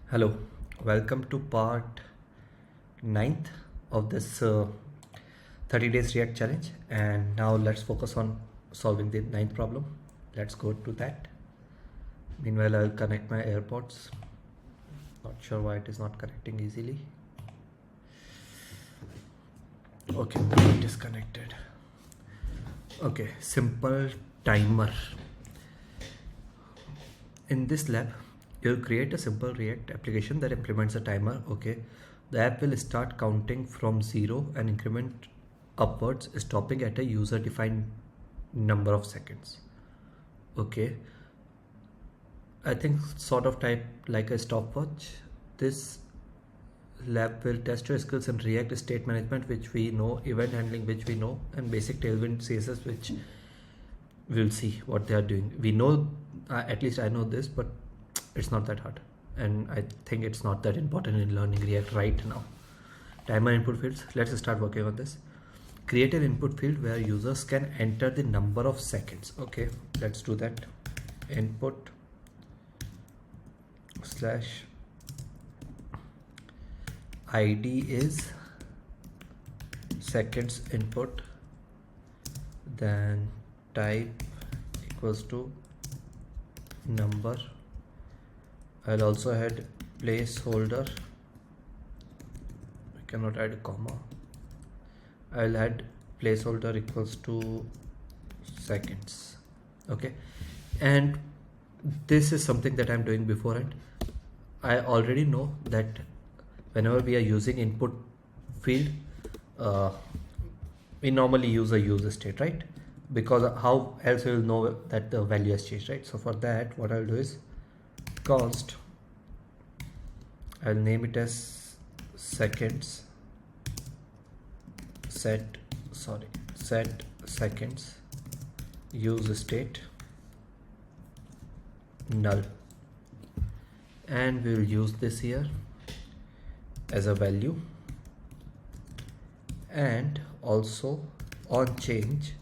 Hello, welcome to part 9th of this 30 days React challenge, and now let's focus on solving the ninth problem. Let's go to that. Meanwhile, I'll connect my AirPods. Not sure why it is not connecting easily. Okay, it is connected. Okay, simple timer. In this lab, you'll create a simple React application that implements a timer. Okay, the app will start counting from 0 and increment upwards, stopping at a user defined number of seconds. Okay, I think sort of type like a stopwatch. This lab will test your skills in React state management, which we know, event handling, which we know, and basic Tailwind CSS, which we'll see what they are doing. We know, at least I know this, but it's not that hard, and I think it's not that important in learning React right now. Timer input fields. Let's start working on this. Create an input field where users can enter the number of seconds. Okay, let's do that. Input slash ID is seconds input, then type equals to number. I'll also add placeholder. I cannot add a comma. I'll add placeholder equals to seconds. Okay, and this is something that I'm doing beforehand. I already know that whenever we are using input field, we normally use a user state, right? Because how else we will know that the value has changed, right? So for that, what I'll do is const, I'll name it as seconds, set seconds, use state null, and we will use this here as a value. And also on change,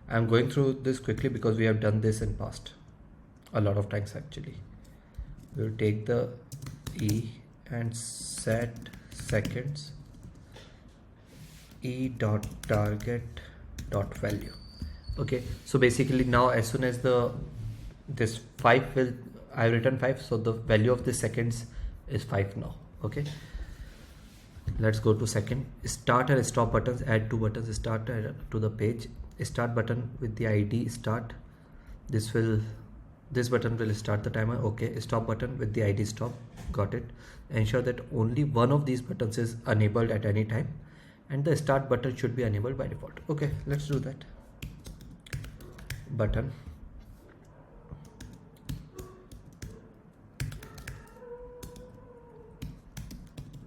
I'm going through this quickly because we have done this in past a lot of times actually. We'll take the e and set seconds e dot target dot value. Okay, so basically now as soon as this 5 will, I've written 5, so the value of the seconds is 5 now. Okay, let's go to second. Start and stop buttons. Add 2 buttons. Start to the page. Start button with the ID start. This button will start the timer. Okay, stop button with the ID stop. Got it. Ensure that only one of these buttons is enabled at any time, and the start button should be enabled by default. Okay, let's do that. Button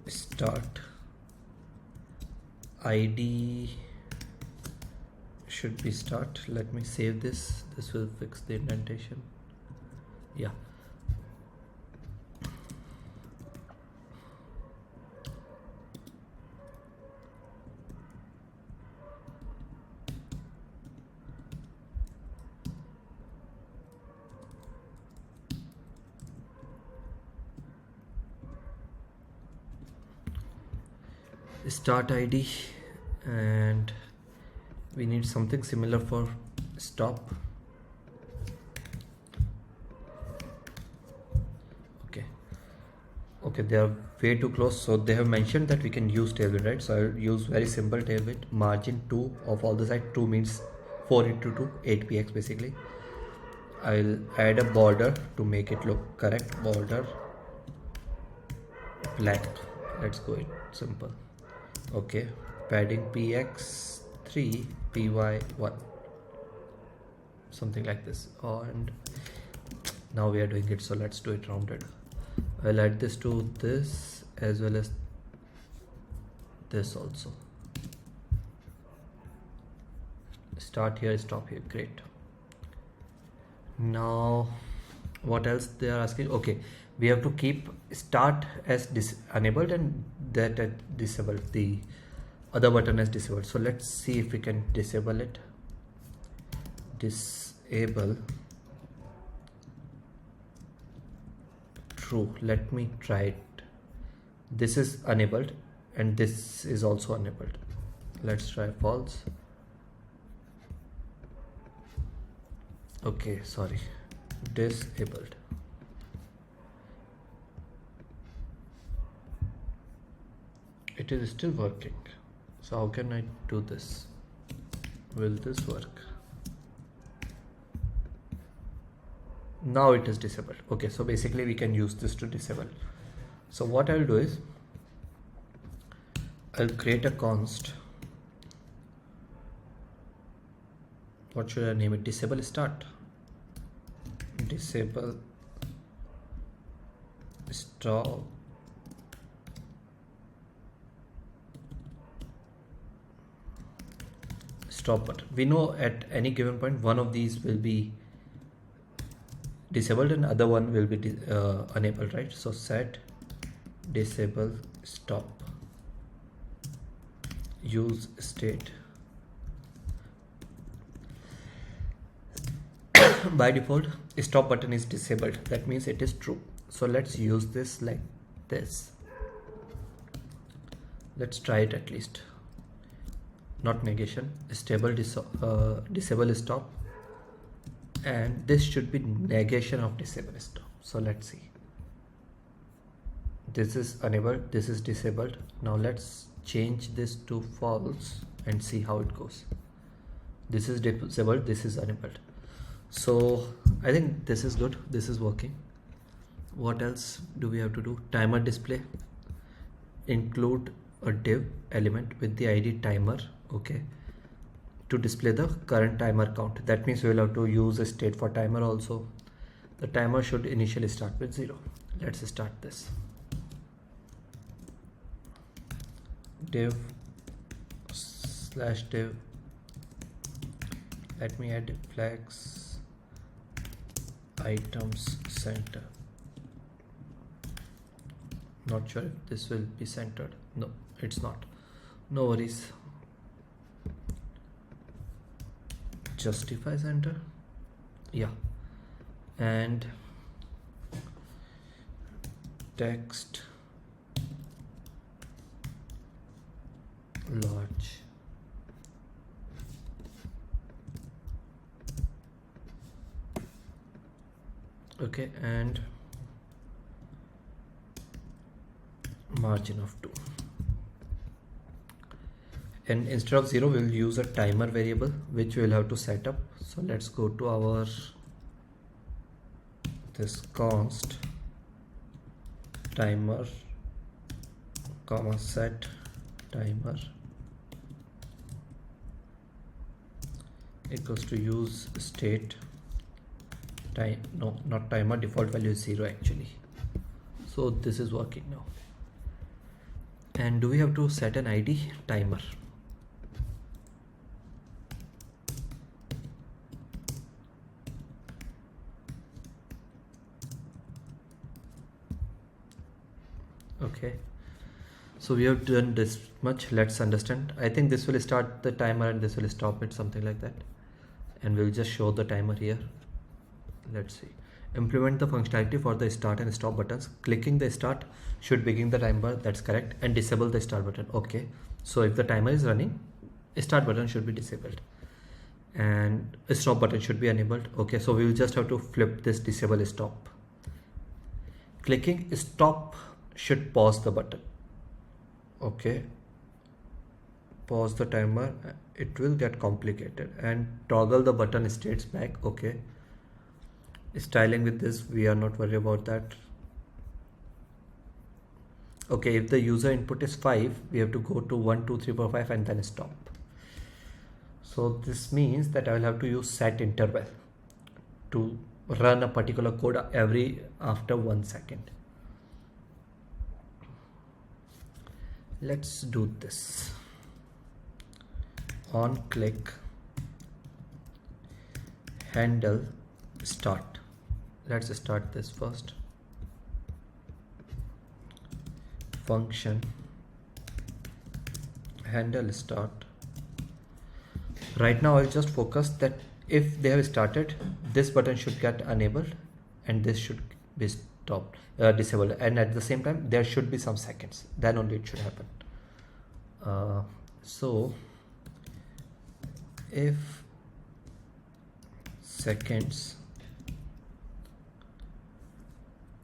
start ID should be start. Let me save this. This will fix the indentation. Yeah. Start ID, and we need something similar for stop. Okay, they are way too close. So they have mentioned that we can use Tailwind, right? So I'll use very simple Tailwind. Margin 2 of all the side. 2 means 4 into 2, 8px basically. I'll add a border to make it look correct. Border black. Let's go it simple. Okay, padding px 3, py 1, something like this. And now we are doing it, so let's do it rounded. I'll add this to this as well as this also. Start here, stop here. Great. Now what else they are asking? Okay, we have to keep start as enabled and that at disabled, the other button as disabled. So let's see if we can disable it. Disable true. Let me try it. This is enabled and this is also enabled. Let's try false. Okay, sorry, disabled. It is still working. So how can I do this? Will this work? Now it is disabled. Okay, so basically we can use this to disable. So what I'll do is I'll create a const. What should I name it? Disable start. Disable stop button. We know at any given point one of these will be disabled and other one will be enabled, right? So set disable stop, use state. By default stop button is disabled, that means it is true. So let's use this like this. Let's try it at least. Not negation, stable disable stop, and this should be negation of disable stop. So let's see, this is enabled, this is disabled. Now let's change this to false and see how it goes. This is disabled, this is enabled. So I think this is good, this is working. What else do we have to do? Timer display, include a div element with the ID timer, okay, to display the current timer count. That means we will have to use a state for timer also. The timer should initially start with 0. Let's start this. Div / div, let me add flags items center. Not sure if this will be centered. No, it's not. No worries. Justify center. Yeah. And text large. Okay, and margin of 2. And instead of 0 we'll use a timer variable which we'll have to set up. So let's go to our this const timer comma set timer equals to use state time, no, not timer, default value is 0 actually. So this is working now. And do we have to set an ID? Timer. Okay, so we have done this much. Let's understand. I think this will start the timer and this will stop it, something like that. And we'll just show the timer here. Let's see. Implement the functionality for the start and stop buttons. Clicking the start should begin the timer, that's correct, and disable the start button. Okay, so if the timer is running, start button should be disabled and stop button should be enabled. Okay, so we will just have to flip this disable stop. Clicking stop should pause the button. Okay, pause the timer, it will get complicated, and toggle the button states back. Okay, styling with this, we are not worried about that. Okay, if the user input is 5, we have to go to 1 2 3 4 5 and then stop. So this means that I will have to use set interval to run a particular code after 1 second. Let's do this. On click handle start. Let's start this first. Function handle start. Right now I'll just focus that if they have started, this button should get enabled and this should be stop disabled, and at the same time there should be some seconds, then only it should happen. So if seconds,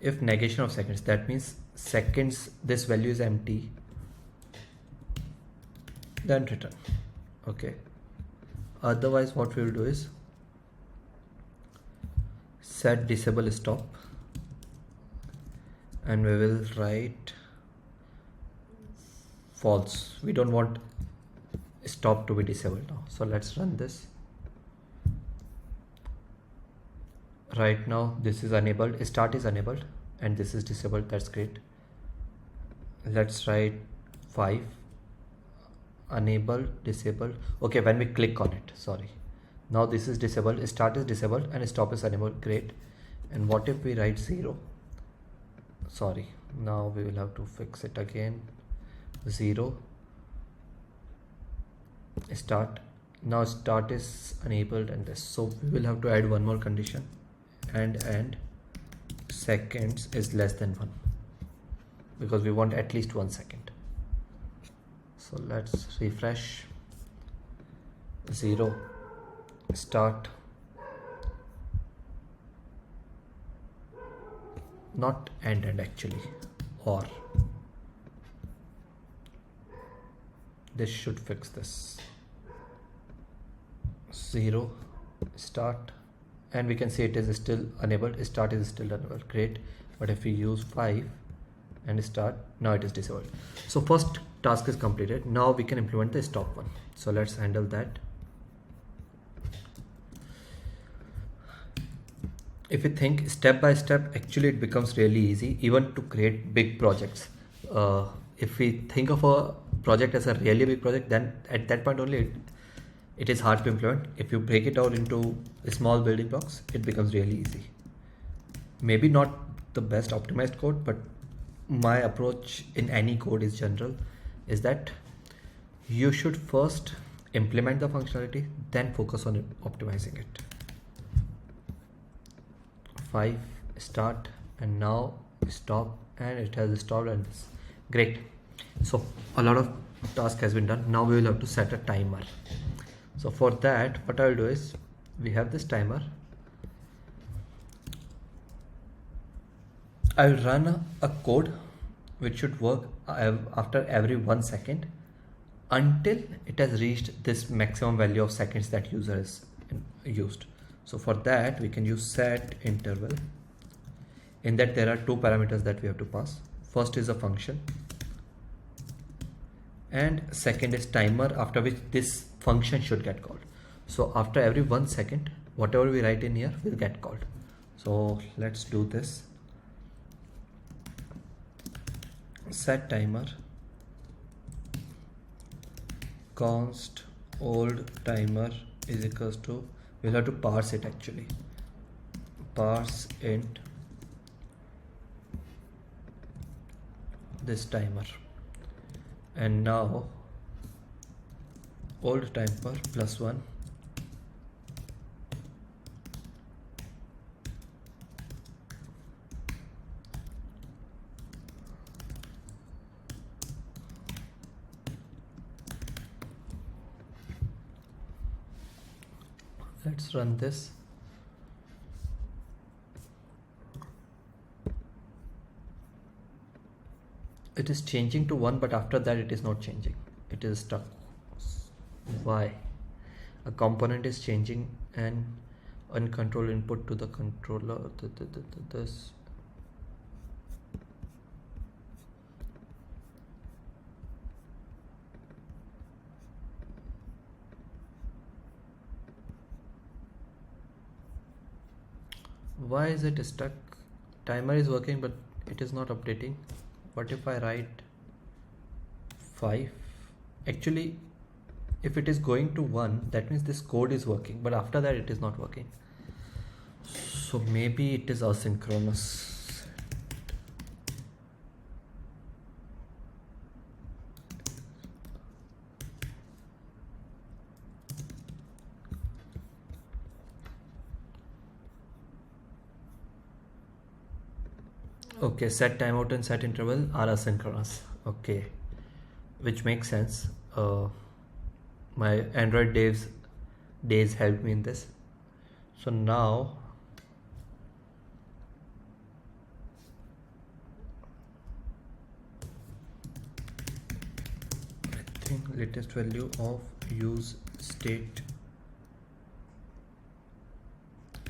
if negation of seconds, that means seconds, this value is empty, then return. Okay, otherwise what we will do is set disable stop, and we will write false. We don't want stop to be disabled now. So let's run this. Right now this is enabled, start is enabled, and this is disabled. That's great. Let's write 5 enable disabled. Okay, when we click on it, sorry, now this is disabled, start is disabled, and stop is enabled. Great. And what if we write 0? Sorry, now we will have to fix it again. 0 start, now start is enabled, and this, so we will have to add one more condition, and seconds is less than 1, because we want at least 1 second. So let's refresh. 0 start, not end actually, or this should fix this. 0 start, and we can see it is still enabled, start is still enabled. Great. But if we use 5 and start, now it is disabled. So first task is completed. Now we can implement the stop one. So let's handle that. If you think step by step, actually it becomes really easy even to create big projects. If we think of a project as a really big project, then at that point only it is hard to implement. If you break it out into small building blocks, it becomes really easy. Maybe not the best optimized code, but my approach in any code is general, is that you should first implement the functionality, then focus on optimizing it. 5 start, and now stop, and it has stopped, and this. Great. So a lot of task has been done. Now we will have to set a timer. So for that, what I will do is, we have this timer. I will run a code which should work after every 1 second until it has reached this maximum value of seconds that user is used. So for that we can use set interval. In that there are 2 parameters that we have to pass. First is a function, and second is timer, after which this function should get called. So after every 1 second, whatever we write in here will get called. So let's do this. Set timer const old timer is equals to, we'll have to parse it actually, parse int this timer, and now old timer plus 1 let's run this. It is changing to 1, but after that it is not changing, it is stuck. Why? A component is changing an uncontrolled input to the controller. This why is it stuck? Timer is working, but it is not updating. What if I write 5? Actually, if it is going to 1, that means this code is working, but after that it is not working. So maybe it is asynchronous. Okay, set timeout and set interval are asynchronous. Okay, which makes sense. My Android days helped me in this. So now I think latest value of use state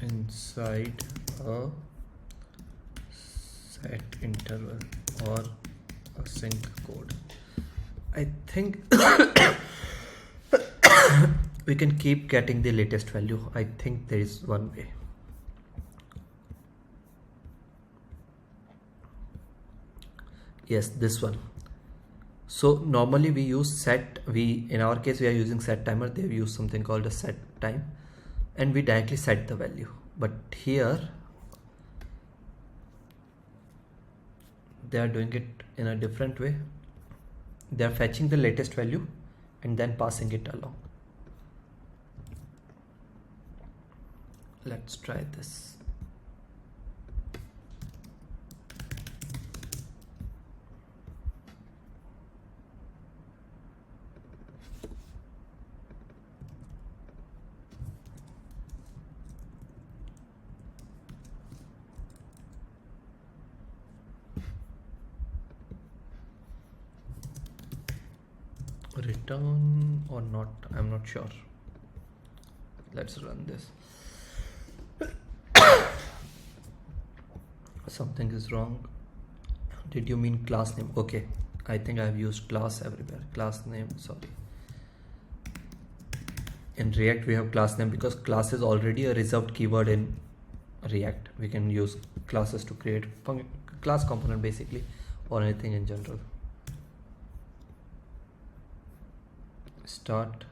inside a set interval or a sync code. I think we can keep getting the latest value. I think there is one way. Yes, this one. So normally we use set, in our case we are using set timer, they've used something called a set time, and we directly set the value. But here they are doing it in a different way. They are fetching the latest value and then passing it along. Let's try this. Return or not, I'm not sure. Let's run this. Something is wrong. Did you mean class name? Okay, I think I've used class everywhere. Class name, sorry. In React we have class name because class is already a reserved keyword in React. We can use classes to create class component basically, or anything in general. Start.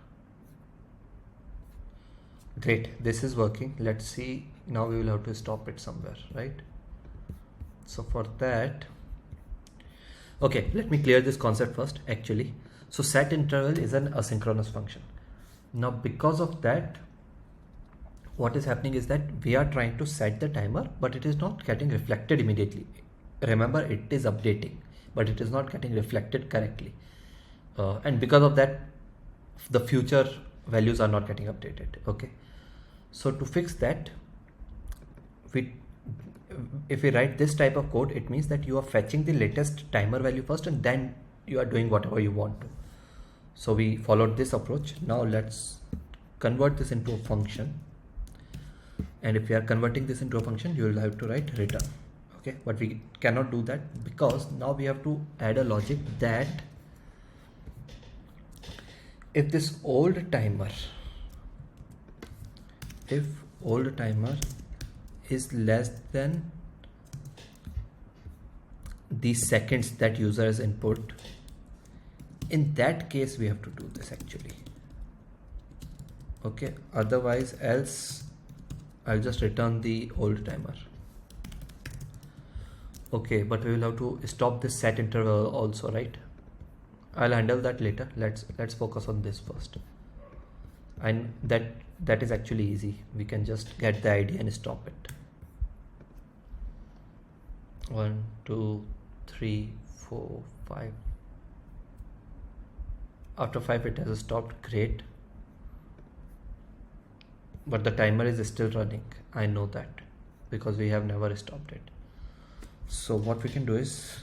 Great, this is working. Let's see, now we will have to stop it somewhere, right? So for that, okay, let me clear this concept first actually. So set interval is an asynchronous function. Now because of that, what is happening is that we are trying to set the timer, but it is not getting reflected immediately. Remember, it is updating, but it is not getting reflected correctly. And because of that, the future values are not getting updated. Okay, so to fix that, if we write this type of code, it means that you are fetching the latest timer value first and then you are doing whatever you want to. So we followed this approach. Now let's convert this into a function, and if we are converting this into a function, you will have to write return. Okay, but we cannot do that because now we have to add a logic that if this old timer is less than the seconds that user has input, in that case we have to do this actually. Okay, otherwise else I'll just return the old timer. Okay, but we will have to stop this set interval also, right? I'll handle that later. Let's focus on this first. And that is actually easy. We can just get the ID and stop it. 1 2 3 4 5. After 5 it has stopped. Great, but the timer is still running. I know that because we have never stopped it. So what we can do is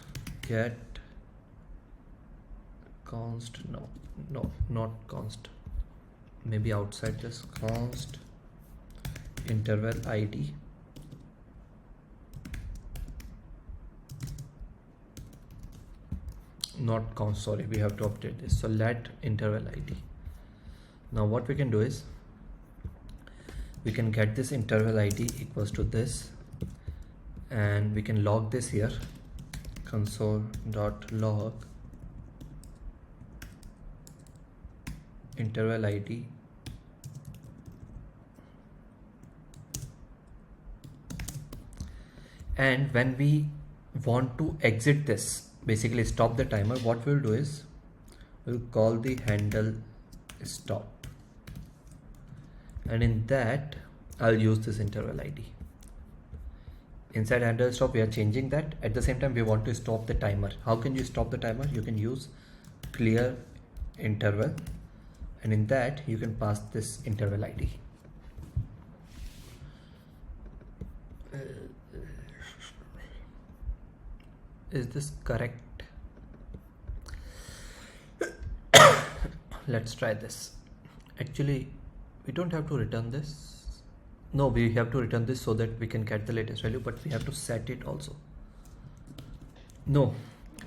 get const, no, not const, maybe outside this, const interval ID, not const, sorry, we have to update this. So let interval ID. Now what we can do is we can get this interval ID equals to this, and we can log this here, console.log interval ID and when we want to exit this, basically stop the timer, what we'll do is we'll call the handle stop, and in that I'll use this interval ID. inside handle stop we are changing that. At the same time we want to stop the timer. How can you stop the timer? You can use clear interval, and in that you can pass this interval ID. Is this correct? Let's try this. Actually we don't have to return this. No, we have to return this so that we can get the latest value, but we have to set it also. No,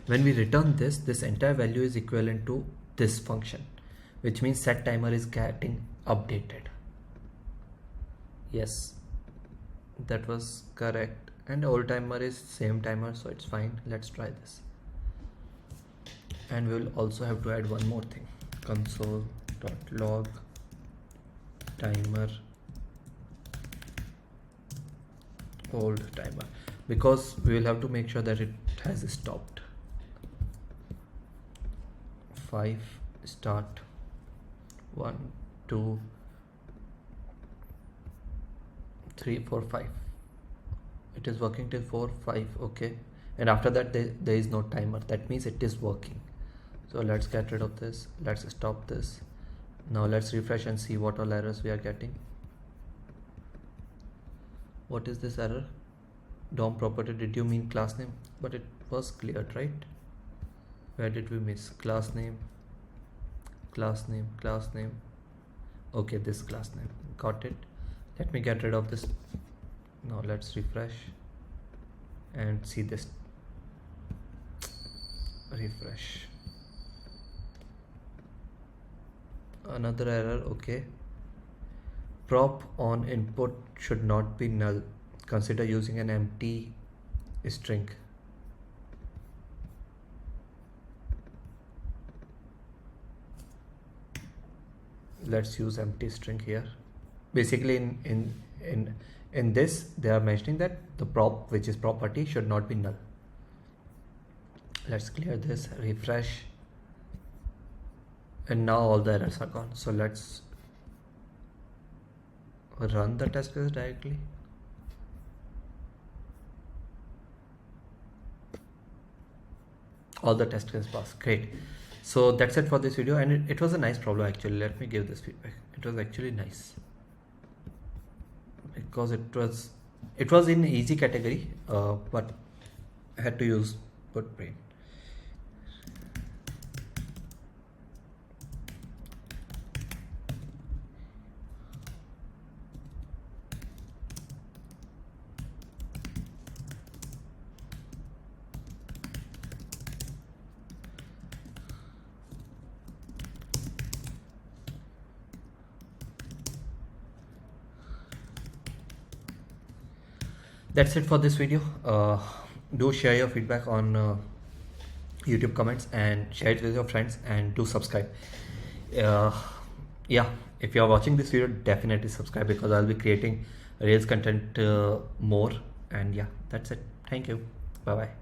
when we return this, this entire value is equivalent to this function, which means set timer is getting updated. Yes, that was correct. And old timer is same timer, so it's fine. Let's try this. And we will also have to add one more thing. Console.log timer old timer, because we will have to make sure that it has stopped. 5 start 1 2 3 4 5. It is working till 4 5. Okay, and after that there is no timer. That means it is working. So let's get rid of this. Let's stop this. Now let's refresh and see what all errors we are getting. What is this error? DOM property, did you mean class name? But it was cleared, right? Where did we miss? Class name, class name, class name. Okay, this class name, got it. Let me get rid of this. Now let's refresh and see this. Refresh. Another error. Okay, prop on input should not be null. Consider using an empty string. Let's use empty string here. Basically in this they are mentioning that the prop, which is property, should not be null. Let's clear this, refresh, and now all the errors are gone. So let's run the test case directly. All the test cases passed. Great. So that's it for this video, and it was a nice problem actually. Let me give this feedback. It was actually nice because it was in easy category, but I had to use good brain. That's it for this video. Do share your feedback on YouTube comments, and share it with your friends, and do subscribe. Yeah, if you are watching this video, definitely subscribe, because I'll be creating Rails content more. And yeah, that's it. Thank you. Bye bye.